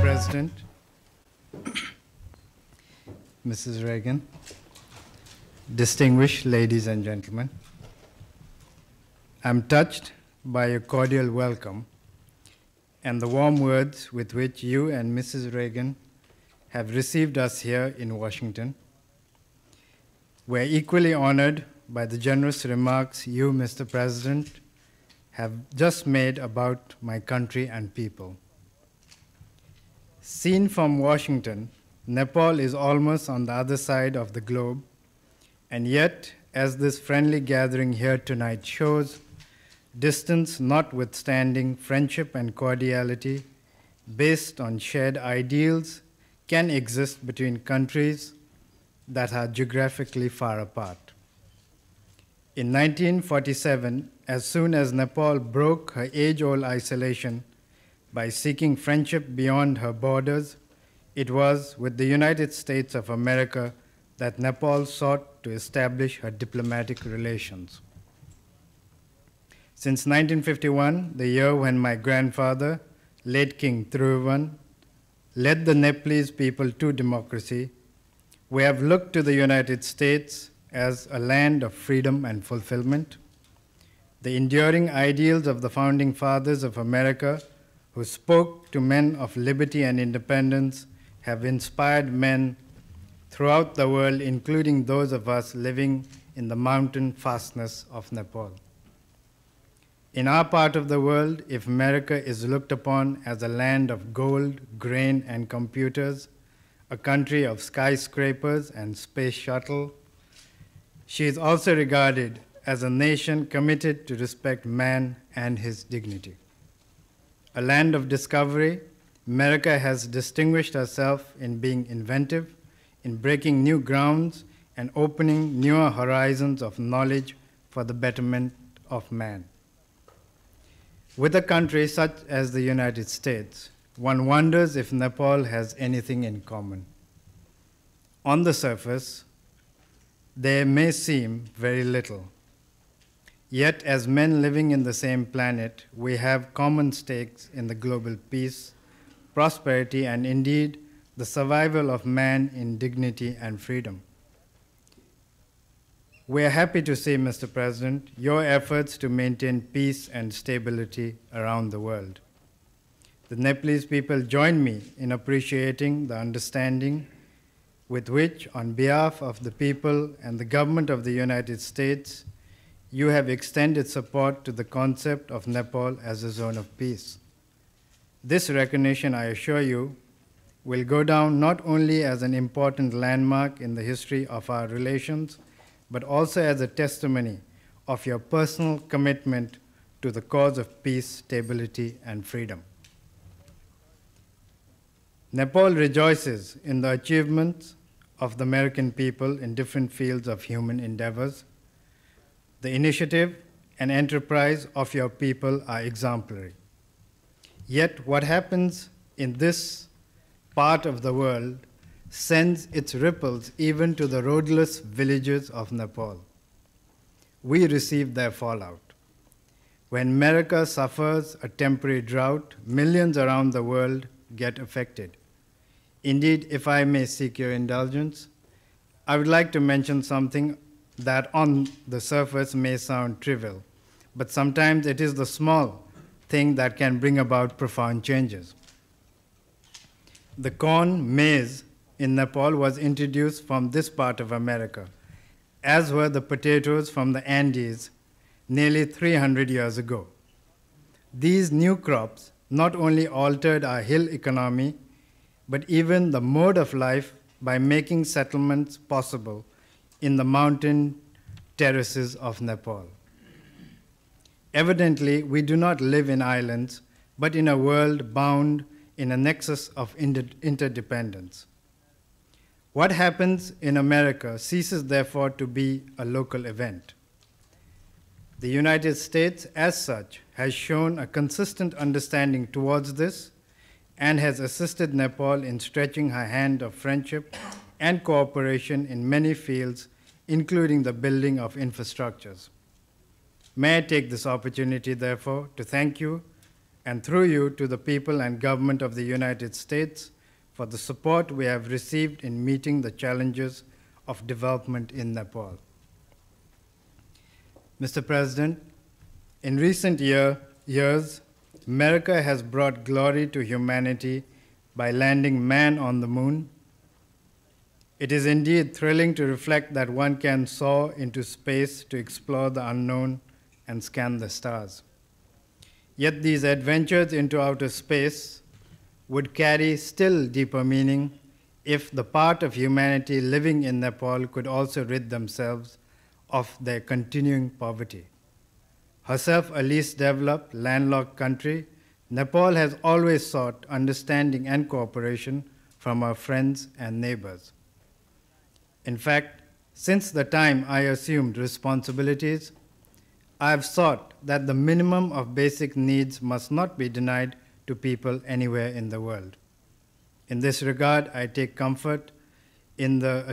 President, Mrs. Reagan, distinguished ladies and gentlemen, I'm touched by your cordial welcome and the warm words with which you and Mrs. Reagan have received us here in Washington. We're equally honored by the generous remarks you, Mr. President, have just made about my country and people. Seen from Washington, Nepal is almost on the other side of the globe, and yet, as this friendly gathering here tonight shows, distance notwithstanding, friendship and cordiality based on shared ideals can exist between countries that are geographically far apart. In 1947, as soon as Nepal broke her age-old isolation by seeking friendship beyond her borders, it was with the United States of America that Nepal sought to establish her diplomatic relations. Since 1951, the year when my grandfather, late King Thiruvan, led the Nepalese people to democracy, we have looked to the United States as a land of freedom and fulfillment. The enduring ideals of the founding fathers of America, who spoke to men of liberty and independence, have inspired men throughout the world, including those of us living in the mountain fastness of Nepal. In our part of the world, if America is looked upon as a land of gold, grain, and computers, a country of skyscrapers and space shuttle, she is also regarded as a nation committed to respect man and his dignity. A land of discovery, America has distinguished herself in being inventive, in breaking new grounds, and opening newer horizons of knowledge for the betterment of man. With a country such as the United States, one wonders if Nepal has anything in common. On the surface, there may seem very little. Yet, as men living in the same planet, we have common stakes in the global peace, prosperity, and indeed, the survival of man in dignity and freedom. We are happy to see, Mr. President, your efforts to maintain peace and stability around the world. The Nepalese people join me in appreciating the understanding with which, on behalf of the people and the government of the United States, you have extended support to the concept of Nepal as a zone of peace. This recognition, I assure you, will go down not only as an important landmark in the history of our relations, but also as a testimony of your personal commitment to the cause of peace, stability, and freedom. Nepal rejoices in the achievements of the American people in different fields of human endeavors. The initiative and enterprise of your people are exemplary. Yet what happens in this part of the world sends its ripples even to the roadless villages of Nepal. We receive their fallout. When America suffers a temporary drought, millions around the world get affected. Indeed, if I may seek your indulgence, I would like to mention something that on the surface may sound trivial, but sometimes it is the small thing that can bring about profound changes. The corn, maize, in Nepal was introduced from this part of America, as were the potatoes from the Andes nearly 300 years ago. These new crops not only altered our hill economy, but even the mode of life by making settlements possible in the mountain terraces of Nepal. Evidently, we do not live in islands, but in a world bound in a nexus of interdependence. What happens in America ceases, therefore, to be a local event. The United States, as such, has shown a consistent understanding towards this and has assisted Nepal in stretching her hand of friendship and cooperation in many fields, including the building of infrastructures. May I take this opportunity, therefore, to thank you, and through you to the people and government of the United States for the support we have received in meeting the challenges of development in Nepal. Mr. President, in recent years, America has brought glory to humanity by landing man on the moon. It is indeed thrilling to reflect that one can soar into space to explore the unknown and scan the stars. Yet these adventures into outer space would carry still deeper meaning if the part of humanity living in Nepal could also rid themselves of their continuing poverty. Herself a least developed, landlocked country, Nepal has always sought understanding and cooperation from our friends and neighbors. In fact, since the time I assumed responsibilities, I have sought that the minimum of basic needs must not be denied to people anywhere in the world. In this regard, I take comfort in the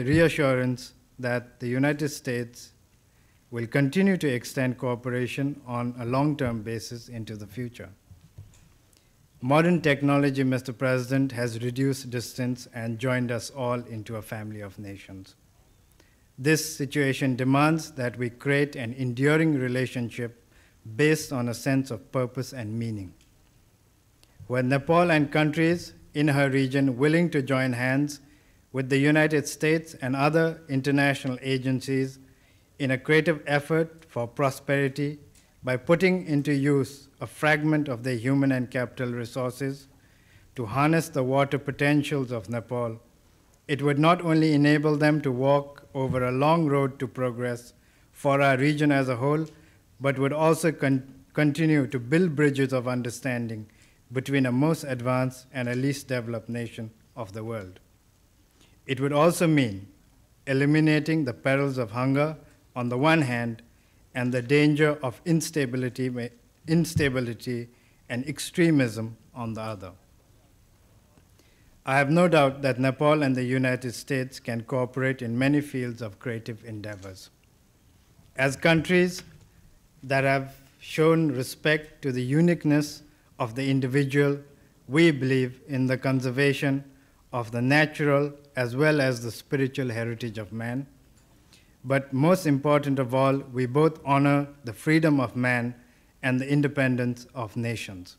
reassurance that the United States will continue to extend cooperation on a long-term basis into the future. Modern technology, Mr. President, has reduced distance and joined us all into a family of nations. This situation demands that we create an enduring relationship based on a sense of purpose and meaning. Were Nepal and countries in her region willing to join hands with the United States and other international agencies in a creative effort for prosperity by putting into use a fragment of their human and capital resources to harness the water potentials of Nepal, it would not only enable them to walk over a long road to progress for our region as a whole, but would also continue to build bridges of understanding between a most advanced and a least developed nation of the world. It would also mean eliminating the perils of hunger on the one hand and the danger of instability and extremism on the other. I have no doubt that Nepal and the United States can cooperate in many fields of creative endeavors. As countries that have shown respect to the uniqueness of the individual, we believe in the conservation of the natural as well as the spiritual heritage of man. But most important of all, we both honor the freedom of man and the independence of nations.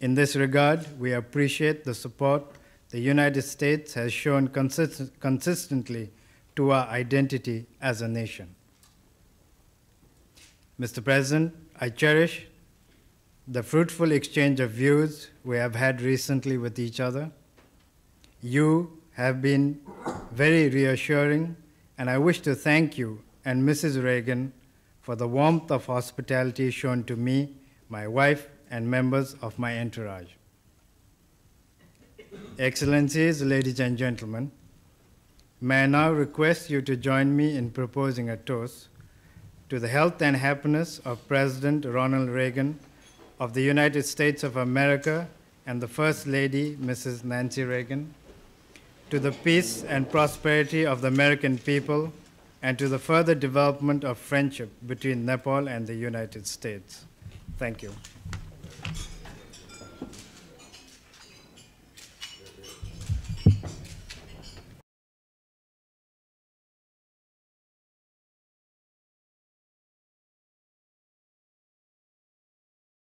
In this regard, we appreciate the support the United States has shown consistently to our identity as a nation. Mr. President, I cherish the fruitful exchange of views we have had recently with each other. You have been very reassuring, and I wish to thank you and Mrs. Reagan for the warmth of hospitality shown to me, my wife, and members of my entourage. Excellencies, ladies and gentlemen, may I now request you to join me in proposing a toast to the health and happiness of President Ronald Reagan of the United States of America and the First Lady, Mrs. Nancy Reagan, to the peace and prosperity of the American people, and to the further development of friendship between Nepal and the United States. Thank you.